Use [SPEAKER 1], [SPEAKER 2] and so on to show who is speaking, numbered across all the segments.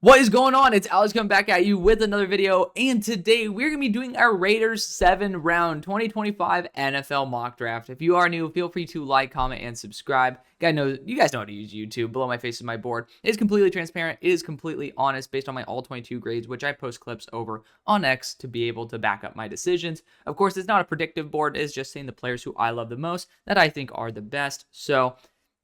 [SPEAKER 1] What is going on? It's Alex coming back at you with another video, and today we're going to be doing our Raiders 7-round 2025 NFL mock draft. If you are new, feel free to like, comment, and subscribe. You guys know how to use YouTube. Below my face is my board. It is completely transparent. It is completely honest based on my all 22 grades, which I post clips over on X to be able to back up my decisions. Of course, it's not a predictive board. It's just saying the players who I love the most that I think are the best. So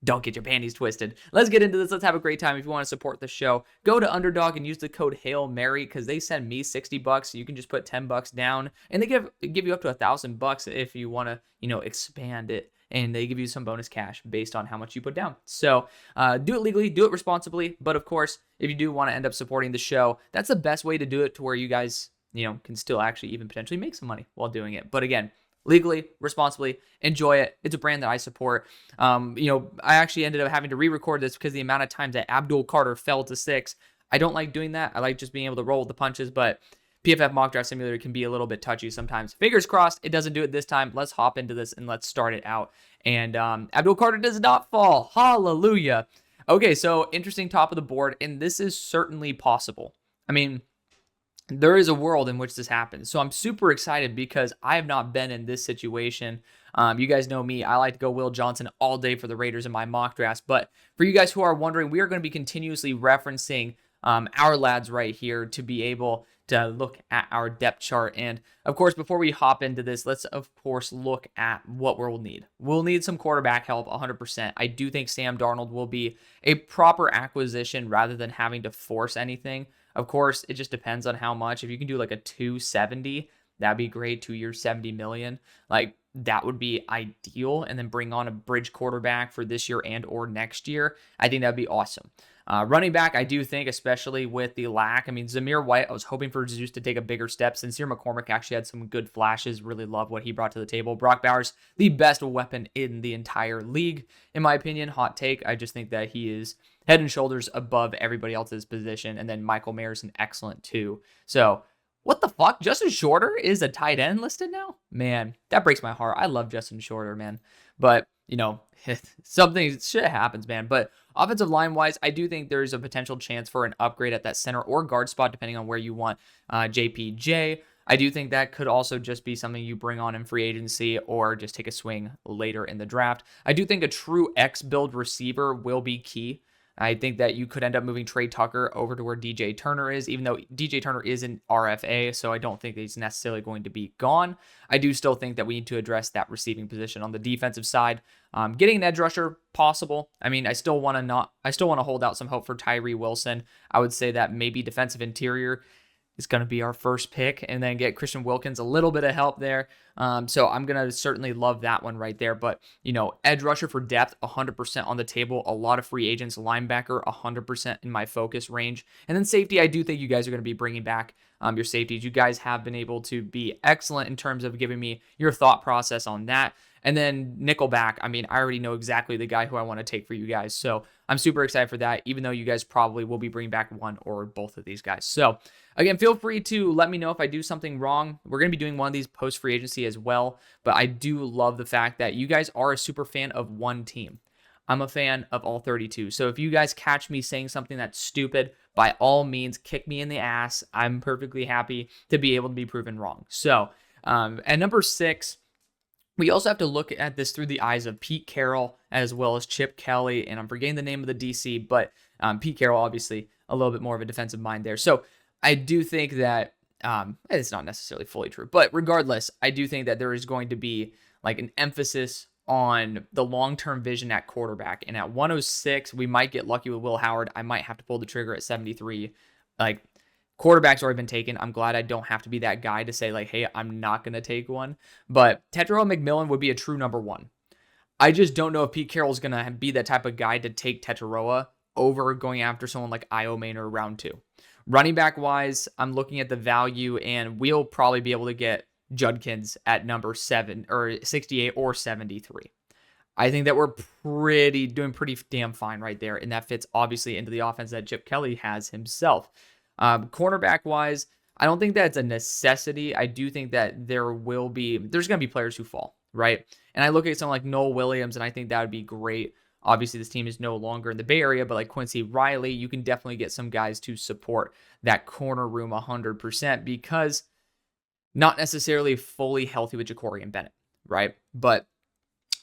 [SPEAKER 1] don't get your panties twisted. Let's get into this. Let's have a great time. If you want to support the show, go to UnderDog and use the code HAILMARY because they send me $60. So you can just put $10 down, and they give you up to $1,000 if you want to, expand it. And they give you some bonus cash based on how much you put down. So do it legally, do it responsibly. But of course, if you do want to end up supporting the show, that's the best way to do it to where you guys, can still actually even potentially make some money while doing it. But again, legally, responsibly, enjoy it. It's a brand that I support. I actually ended up having to re-record this because the amount of times that Abdul Carter fell to 6. I don't like doing that. I like just being able to roll with the punches, but PFF Mock Draft Simulator can be a little bit touchy sometimes. Fingers crossed, it doesn't do it this time. Let's hop into this and let's start it out. And Abdul Carter does not fall. Hallelujah. Okay, so interesting top of the board, and this is certainly possible. I mean, there is a world in which this happens. So I'm super excited because I have not been in this situation. You guys know me. I like to go Will Johnson all day for the Raiders in my mock drafts. But for you guys who are wondering, we are going to be continuously referencing our lads right here to be able to look at our depth chart. And of course, before we hop into this, let's of course look at what we'll need. We'll need some quarterback help 100%. I do think Sam Darnold will be a proper acquisition rather than having to force anything. Of course, it just depends on how much. If you can do like a 270, that'd be great. 2 years, $70 million. Like that would be ideal. And then bring on a bridge quarterback for this year and or next year. I think that'd be awesome. Running back, I do think, especially with the lack. I mean, Zamir White, I was hoping for Zeus to take a bigger step. Sincere McCormick actually had some good flashes. Really love what he brought to the table. Brock Bowers, the best weapon in the entire league, in my opinion. Hot take. I just think that he is head and shoulders above everybody else's position. And then Michael Mayer's an excellent too. So what the fuck? Justin Shorter is a tight end listed now? Man, that breaks my heart. I love Justin Shorter, man. But, shit happens, man. But offensive line-wise, I do think there's a potential chance for an upgrade at that center or guard spot, depending on where you want JPJ. I do think that could also just be something you bring on in free agency or just take a swing later in the draft. I do think a true X-build receiver will be key. I think that you could end up moving Trey Tucker over to where DJ Turner is, even though DJ Turner is an RFA, so I don't think that he's necessarily going to be gone. I do still think that we need to address that receiving position on the defensive side. Getting an edge rusher, possible. I mean, I still want to hold out some hope for Tyree Wilson. I would say that maybe defensive interior is going to be our first pick, and then get Christian Wilkins a little bit of help there. So I'm going to certainly love that one right there. But, edge rusher for depth, 100% on the table. A lot of free agents, linebacker, 100% in my focus range. And then safety, I do think you guys are going to be bringing back your safeties. You guys have been able to be excellent in terms of giving me your thought process on that. And then nickelback, I mean, I already know exactly the guy who I want to take for you guys. So I'm super excited for that, even though you guys probably will be bringing back one or both of these guys. So again, feel free to let me know if I do something wrong. We're going to be doing one of these post-free agency as well. But I do love the fact that you guys are a super fan of one team. I'm a fan of all 32. So if you guys catch me saying something that's stupid, by all means, kick me in the ass. I'm perfectly happy to be able to be proven wrong. So at number 6, we also have to look at this through the eyes of Pete Carroll as well as Chip Kelly, and I'm forgetting the name of the DC, but Pete Carroll, obviously, a little bit more of a defensive mind there. So I do think that it's not necessarily fully true, but regardless, I do think that there is going to be like an emphasis on the long-term vision at quarterback. And at 106, we might get lucky with Will Howard. I might have to pull the trigger at 73. Like, quarterback's already been taken. I'm glad I don't have to be that guy to say, like, hey, I'm not going to take one. But Tetairoa McMillan would be a true number 1. I just don't know if Pete Carroll's going to be that type of guy to take Tetairoa over going after someone like Io Maynor round 2. Running back-wise, I'm looking at the value, and we'll probably be able to get Judkins at number 7 or 68 or 73. I think that we're doing pretty damn fine right there, and that fits obviously into the offense that Chip Kelly has himself. Cornerback wise, I don't think that's a necessity. I do think that there's going to be players who fall, right? And I look at someone like Noel Williams, and I think that would be great Obviously, this team is no longer in the Bay Area, but like Quincy Riley, you can definitely get some guys to support that corner room 100% because not necessarily fully healthy with Ja'Cory and Bennett, right? But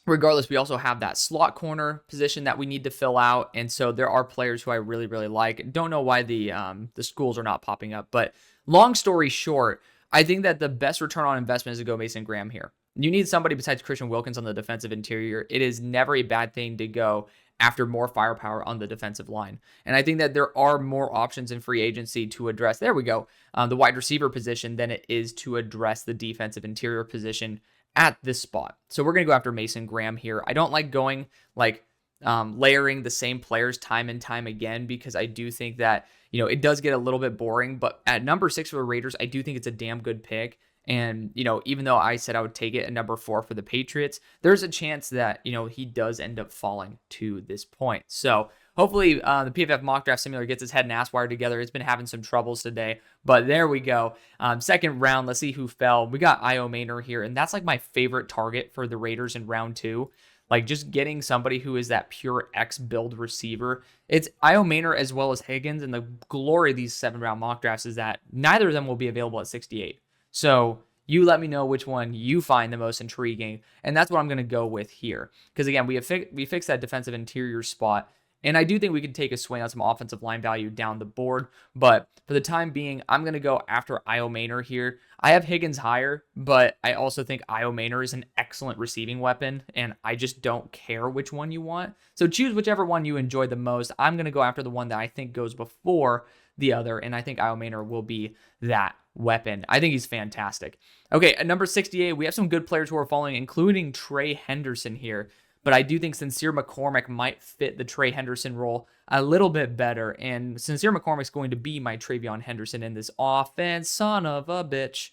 [SPEAKER 1] regardless, we also have that slot corner position that we need to fill out. And so there are players who I really, really like. Don't know why the schools are not popping up. But long story short, I think that the best return on investment is to go Mason Graham here. You need somebody besides Christian Wilkins on the defensive interior. It is never a bad thing to go after more firepower on the defensive line. And I think that there are more options in free agency to address, there we go, the wide receiver position than it is to address the defensive interior position at this spot. So we're going to go after Mason Graham here. I don't like going like layering the same players time and time again because I do think that, it does get a little bit boring. But at number 6 for the Raiders, I do think it's a damn good pick. And, even though I said I would take it at number 4 for the Patriots, there's a chance that, he does end up falling to this point. So hopefully the PFF mock draft simulator gets his head and ass wired together. It's been having some troubles today, but there we go. Second round, let's see who fell. We got Io Maynor here, and that's like my favorite target for the Raiders in round 2. Like just getting somebody who is that pure X build receiver. It's Io Maynor as well as Higgins, and the glory of these 7-round mock drafts is that neither of them will be available at 68. So you let me know which one you find the most intriguing, and that's what I'm going to go with here. Because again, we fixed that defensive interior spot, and I do think we can take a swing on some offensive line value down the board. But for the time being, I'm going to go after Io Maynor here. I have Higgins higher, but I also think Io Maynor is an excellent receiving weapon, and I just don't care which one you want. So choose whichever one you enjoy the most. I'm going to go after the one that I think goes before the other, and I think Io Maynor will be that weapon. I think he's fantastic. Okay, at number 68, we have some good players who are falling, including Trey Henderson here. But I do think Sincere McCormick might fit the Trey Henderson role a little bit better. And Sincere McCormick's going to be my Travion Henderson in this offense. Son of a bitch.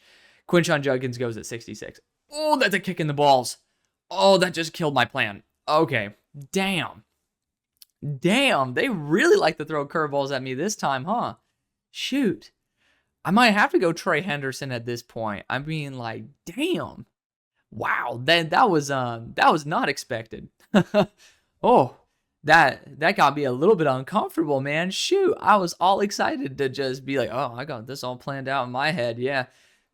[SPEAKER 1] Quinshon Judkins goes at 66. Oh, that's a kick in the balls. Oh, that just killed my plan. Okay, damn. Damn, they really like to throw curveballs at me this time, huh? Shoot. I might have to go Trey Henderson at this point. I'm being like, damn. Wow, that was not expected. Oh, that got me a little bit uncomfortable, man. Shoot, I was all excited to just be like, oh, I got this all planned out in my head. Yeah,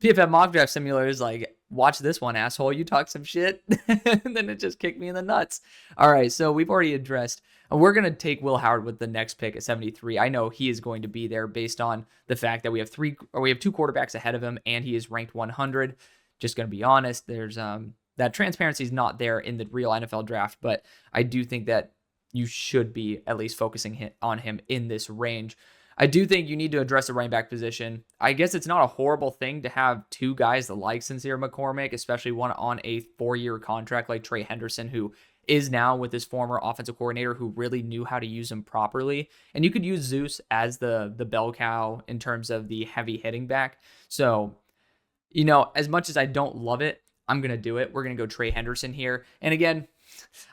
[SPEAKER 1] PFF mock draft simulator is like, watch this one, asshole. You talk some shit, and then it just kicked me in the nuts. All right, so we've already addressed. We're going to take Will Howard with the next pick at 73. I know he is going to be there based on the fact that we have 2 quarterbacks ahead of him, and he is ranked 100. Just going to be honest, there's that transparency is not there in the real NFL draft, but I do think that you should be at least focusing on him in this range. I do think you need to address the running back position. I guess it's not a horrible thing to have 2 guys like Sincere McCormick, especially one on a 4-year contract like Trey Henderson, who is now with his former offensive coordinator who really knew how to use him properly. And you could use Zeus as the bell cow in terms of the heavy hitting back. So, as much as I don't love it, I'm going to do it. We're going to go Trey Henderson here. And again,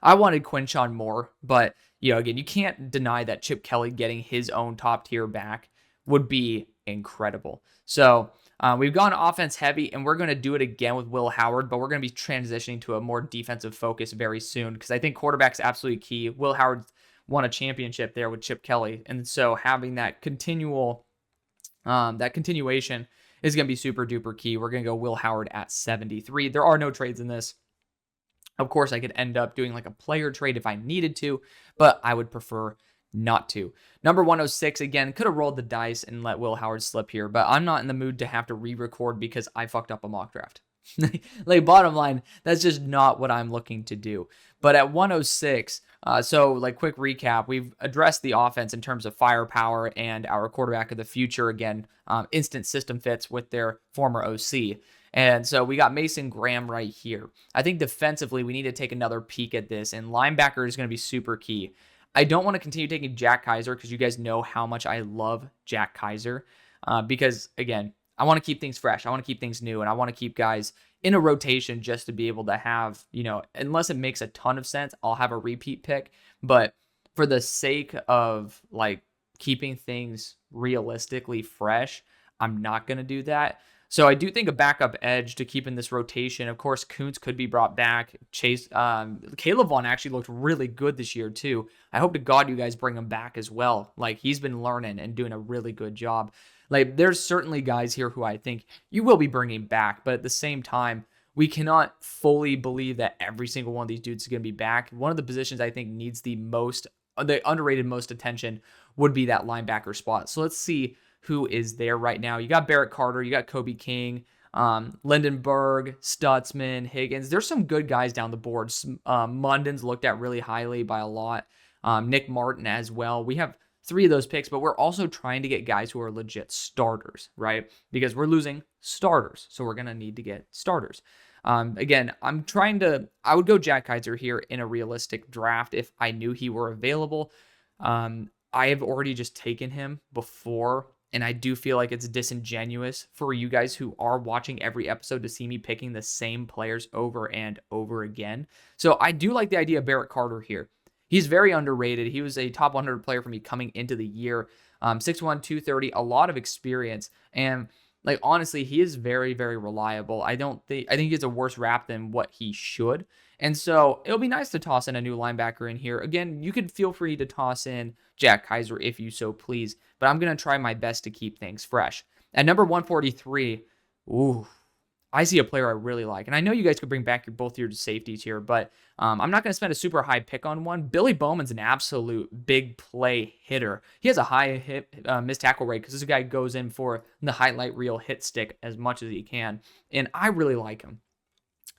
[SPEAKER 1] I wanted Quinshon more, but, again, you can't deny that Chip Kelly getting his own top tier back would be incredible. So we've gone offense heavy, and we're going to do it again with Will Howard, but we're going to be transitioning to a more defensive focus very soon because I think quarterback's absolutely key. Will Howard won a championship there with Chip Kelly, and so having that continuation is going to be super duper key. We're going to go Will Howard at 73. There are no trades in this. Of course, I could end up doing like a player trade if I needed to, but I would prefer not to. Number 106, again, could have rolled the dice and let Will Howard slip here, but I'm not in the mood to have to re-record because I fucked up a mock draft. Like, bottom line, that's just not what I'm looking to do. But at 106, so like quick recap, we've addressed the offense in terms of firepower and our quarterback of the future, again, instant system fits with their former OC. And so we got Mason Graham right here. I think defensively, we need to take another peek at this, and linebacker is going to be super key. I don't want to continue taking Jack Kaiser because you guys know how much I love Jack Kaiser because, again, I want to keep things fresh. I want to keep things new, and I want to keep guys in a rotation just to be able to have, unless it makes a ton of sense, I'll have a repeat pick. But for the sake of like keeping things realistically fresh, I'm not going to do that. So I do think a backup edge to keep in this rotation. Of course, Kuntz could be brought back. Caleb Vaughn actually looked really good this year too. I hope to God you guys bring him back as well. Like, he's been learning and doing a really good job. Like, there's certainly guys here who I think you will be bringing back, but at the same time, we cannot fully believe that every single one of these dudes is going to be back. One of the positions I think needs the underrated most attention would be that linebacker spot. So let's see who is there right now. You got Barrett Carter, you got Kobe King, Lindenberg, Stutzman, Higgins. There's some good guys down the board. Munden's looked at really highly by a lot. Nick Martin as well. We have 3 of those picks, but we're also trying to get guys who are legit starters, right? Because we're losing starters, so we're going to need to get starters. Again, I would go Jack Kaiser here in a realistic draft if I knew he were available. I have already just taken him before, and I do feel like it's disingenuous for you guys who are watching every episode to see me picking the same players over and over again. So I do like the idea of Barrett Carter here. He's very underrated. He was a top 100 player for me coming into the year. 6'1", 230, a lot of experience, and like, honestly, he is very, very reliable. I think he gets a worse rap than what he should. And so it'll be nice to toss in a new linebacker in here. Again, you could feel free to toss in Jack Kaiser if you so please, but I'm going to try my best to keep things fresh. At number 143, I see a player I really like. And I know you guys could bring back both your safeties here, but I'm not going to spend a super high pick on one. Billy Bowman's an absolute big play hitter. He has a high missed tackle rate because this guy goes in for the highlight reel hit stick as much as he can. And I really like him.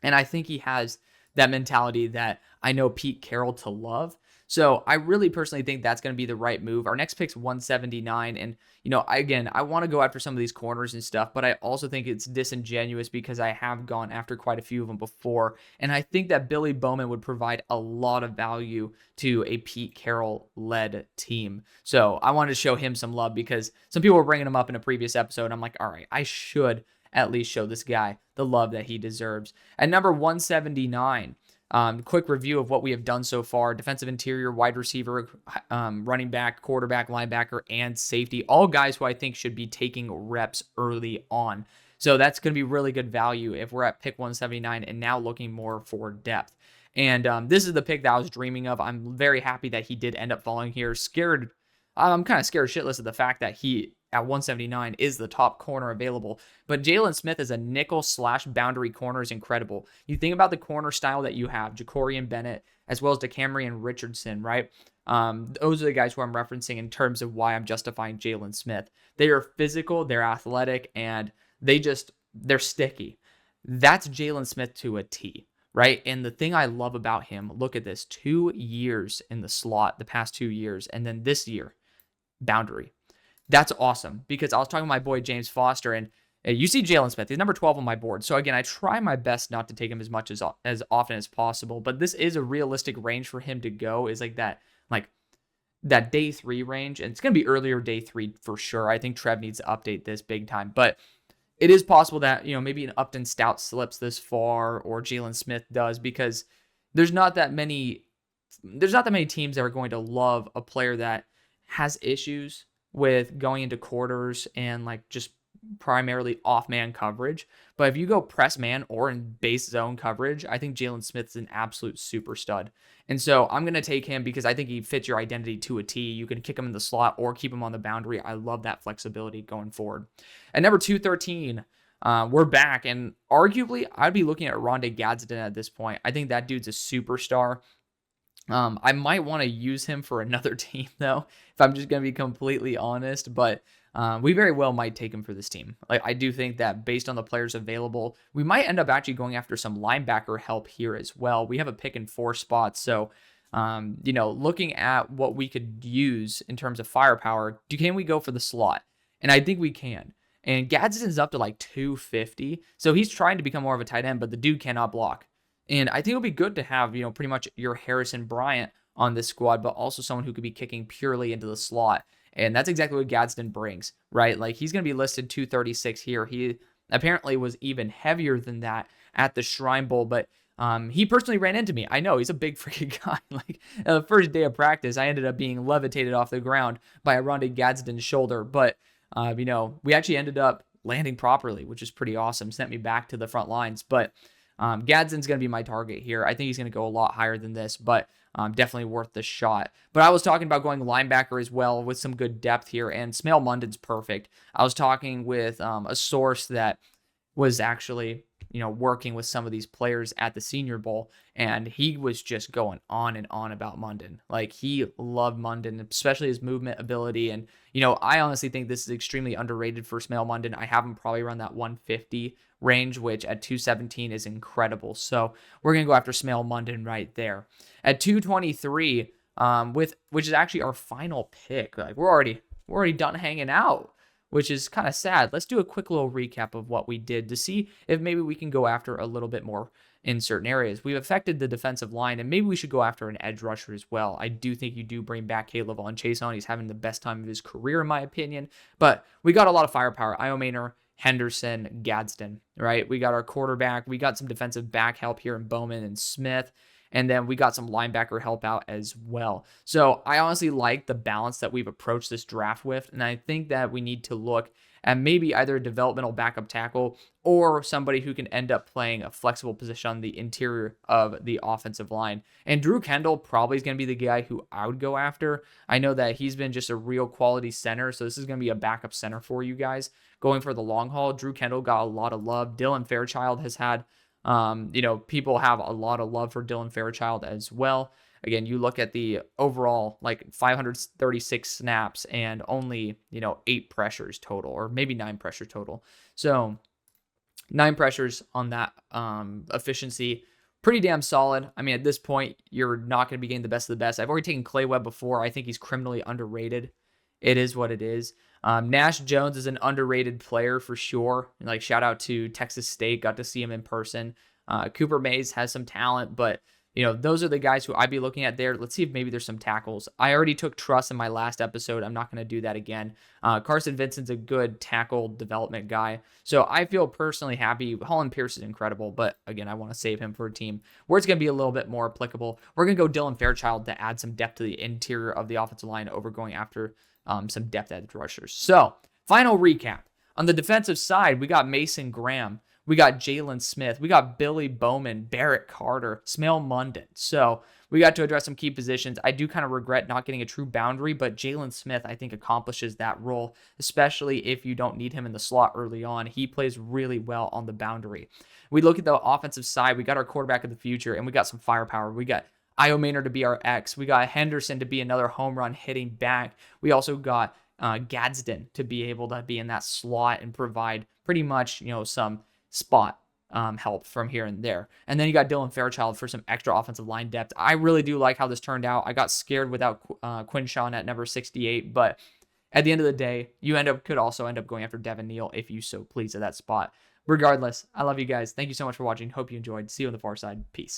[SPEAKER 1] And I think he has that mentality that I know Pete Carroll to love. So I really personally think that's going to be the right move. Our next pick's 179. And, I want to go after some of these corners and stuff, but I also think it's disingenuous because I have gone after quite a few of them before. And I think that Billy Bowman would provide a lot of value to a Pete Carroll-led team. So I wanted to show him some love because some people were bringing him up in a previous episode. I'm like, all right, I should at least show this guy the love that he deserves. At number 179, quick review of what we have done so far: defensive interior, wide receiver, running back, quarterback, linebacker, and safety. All guys who I think should be taking reps early on. So that's going to be really good value if we're at pick 179 and now looking more for depth. And this is the pick that I was dreaming of. I'm very happy that he did end up falling here. I'm kind of scared shitless of the fact that he at 179 is the top corner available. But Jalen Smith as a nickel/boundary corner is incredible. You think about the corner style that you have, Jacorian Bennett, as well as DeCamerion Richardson, right? Those are the guys who I'm referencing in terms of why I'm justifying Jalen Smith. They are physical, they're athletic, and they're sticky. That's Jalen Smith to a T, right? And the thing I love about him, look at this, 2 years in the slot, the past 2 years, and then this year, boundary. That's awesome because I was talking to my boy James Foster, and you see Jalen Smith. He's number 12 on my board. So again, I try my best not to take him as much as often as possible, but this is a realistic range for him to go, is like that day 3 range, and it's going to be earlier day 3 for sure. I think Trev needs to update this big time, but it is possible that, maybe an Upton Stout slips this far, or Jalen Smith does, because there's not that many teams that are going to love a player that has issues with going into quarters and just primarily off-man coverage. But if you go press man or in base zone coverage, I think Jalen Smith's an absolute super stud. And so I'm going to take him because I think he fits your identity to a T. You can kick him in the slot or keep him on the boundary. I love that flexibility going forward. At number 213, we're back, and arguably I'd be looking at Rondé Gadsden at this point. I think that dude's a superstar. I might want to use him for another team, though, if I'm just going to be completely honest, but we very well might take him for this team. I do think that based on the players available, we might end up actually going after some linebacker help here as well. We have a pick in 4 spots, so looking at what we could use in terms of firepower, can we go for the slot? And I think we can. And Gadsden's up to 250, so he's trying to become more of a tight end, but the dude cannot block. And I think it'll be good to have, pretty much your Harrison Bryant on this squad, but also someone who could be kicking purely into the slot. And that's exactly what Gadsden brings, right? He's going to be listed 236 here. He apparently was even heavier than that at the Shrine Bowl, but he personally ran into me. I know, he's a big freaking guy. The first day of practice, I ended up being levitated off the ground by a Rondé Gadsden's shoulder, but we actually ended up landing properly, which is pretty awesome. Sent me back to the front lines. But Gadsden's going to be my target here. I think he's going to go a lot higher than this, but definitely worth the shot. But I was talking about going linebacker as well with some good depth here, and Smail Mondon's perfect. I was talking with a source that was actually, working with some of these players at the Senior Bowl, and he was just going on and on about Mondon. Like, he loved Mondon, especially his movement ability. And, I honestly think this is extremely underrated for Smail Mondon. I have him probably around that 150 range, which at 217 is incredible. So we're going to go after Smail Mondon right there. At 223, which is actually our final pick. Like, we're already done hanging out, which is kind of sad. Let's do a quick little recap of what we did to see if maybe we can go after a little bit more in certain areas. We've affected the defensive line, and maybe we should go after an edge rusher as well. I do think you do bring back Caleb on Chase on. He's having the best time of his career, in my opinion. But we got a lot of firepower. Iomaner, Henderson, Gadsden, right? We got our quarterback. We got some defensive back help here in Bowman and Smith. And then we got some linebacker help out as well. So I honestly like the balance that we've approached this draft with. And I think that we need to look at maybe either a developmental backup tackle or somebody who can end up playing a flexible position on the interior of the offensive line. And Drew Kendall probably is going to be the guy who I would go after. I know that he's been just a real quality center. So this is going to be a backup center for you guys going for the long haul. Drew Kendall got a lot of love. Dylan Fairchild has had people have a lot of love for Dylan Fairchild as well. Again, you look at the overall, like 536 snaps and only, 8 pressures total, or maybe 9 pressures total. So 9 pressures on that efficiency. Pretty damn solid. I mean, at this point, you're not going to be getting the best of the best. I've already taken Clay Webb before. I think he's criminally underrated. It is what it is. Nash Jones is an underrated player for sure. Like, shout out to Texas State. Got to see him in person. Cooper Mays has some talent, but those are the guys who I'd be looking at there. Let's see if maybe there's some tackles. I already took Truss in my last episode. I'm not going to do that again. Carson Vincent's a good tackle development guy. So I feel personally happy. Holland Pierce is incredible, but again, I want to save him for a team where it's going to be a little bit more applicable. We're going to go Dylan Fairchild to add some depth to the interior of the offensive line over going after some depth edge rushers. So, final recap. On the defensive side, we got Mason Graham. We got Jalen Smith. We got Billy Bowman, Barrett Carter, Smail Mondon. So, we got to address some key positions. I do kind of regret not getting a true boundary, but Jalen Smith, I think, accomplishes that role, especially if you don't need him in the slot early on. He plays really well on the boundary. We look at the offensive side. We got our quarterback of the future, and we got some firepower. We got Iomaner to be our X. We got Henderson to be another home run hitting back. We also got Gadsden to be able to be in that slot and provide pretty much, some spot help from here and there. And then you got Dylan Fairchild for some extra offensive line depth. I really do like how this turned out. I got scared without Quinn Shawn at number 68, but at the end of the day, you could also end up going after Devin Neal if you so please at that spot. Regardless, I love you guys. Thank you so much for watching. Hope you enjoyed. See you on the far side. Peace.